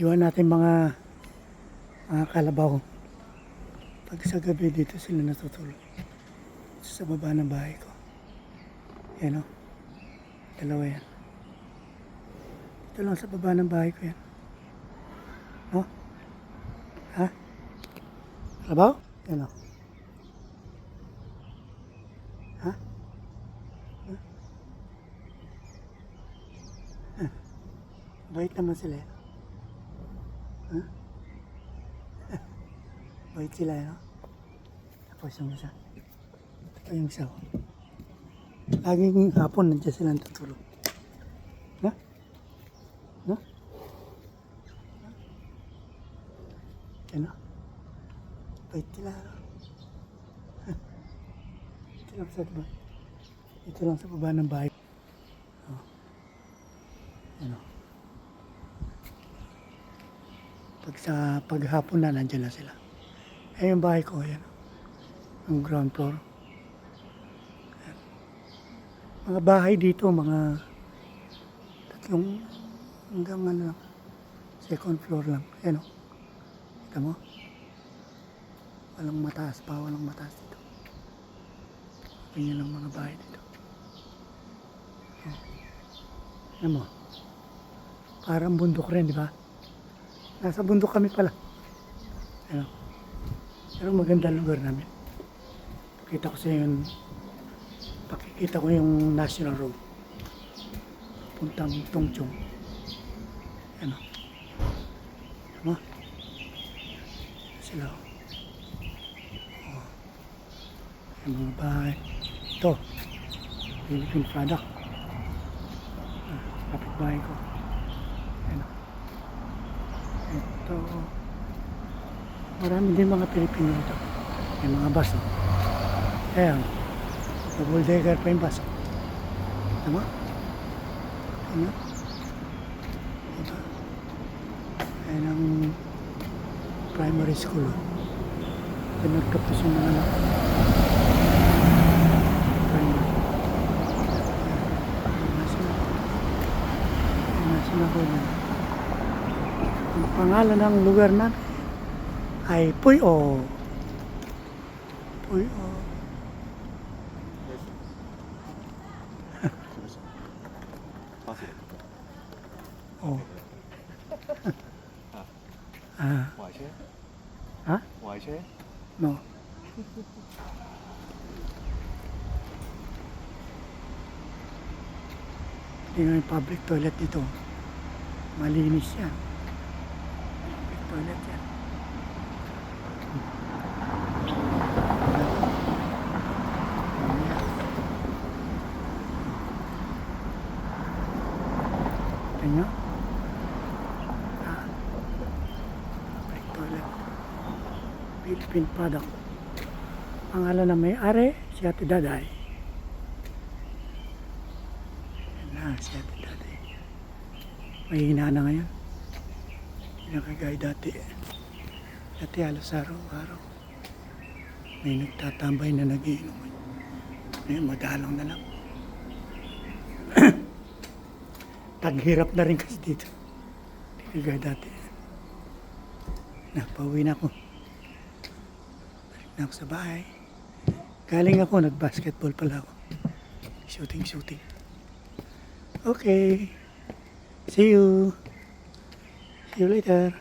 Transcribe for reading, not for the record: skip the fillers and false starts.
Videoan natin mga kalabaw. Pag sa gabi dito sila natutulog. Sa baba ng bahay ko. Yan o. Dalawa yan. Ito lang sa baba ng bahay ko yan. No? Ha? Kalabaw? Yan o. Ha? Bait naman sila yan. Huh? Bait sila yan, no? Tapos yung isa. Ito yung isa. Laging hapon nandiyan sila natutulog. No? No? Yan, no? Bait sila, no? Ito lang sa baba ng bahay. Oh. Ano? Paghapon na nandiyan na sila. Eh yung bahay ko, yan. Ang ground floor. Yan. Mga bahay dito, mga tatlong hanggang ano lang. Second floor lang. Yan o. Kita mo? Walang mataas pa, walang mataas dito. Ganyan lang mga bahay dito. Oh. Ano mo? Parang bundok rin, di ba? Nasa bundok kami pala. Ano? Pero maganda lugar namin. Pakikita ko yung National Road. Puntang Tongchong. Ano? Ano? Sila. Oh. Yung mga bahay. Ito. Philippine product. Kapitbahay ko. Ano? Ito. Marami din mga Pilipino dito. May mga bus. Oh. Ayan. Double decker pa yung bus. Tama? Ano? Diba? Ayan ang primary school. Ito nagtapos yung mga anak. Primary. National Road. Ang pangalan ng lugar namin ay Puyo. Puyo. Oh. Ngoài xe. Hả? Ngoài xe. No. Tingnan yung public toilet dito. Malinis yan. Public toilet yan. Tingnan. Public toilet. Philippine product. Pangalan na may-ari, si Ate Daday. Yan na, si Ate Daday. Mahina na ngayon. Pinakagay dati. Dati halos araw-araw. May nagtatambay na nagiinom. Ngayon madalang na lang. Taghirap na rin kasi dito. Pinakagay dati. Napauwi na ako. Balik na ako sa bahay. Galing ako, nag-basketball pala ako. Shooting. Okay. See you. See you later.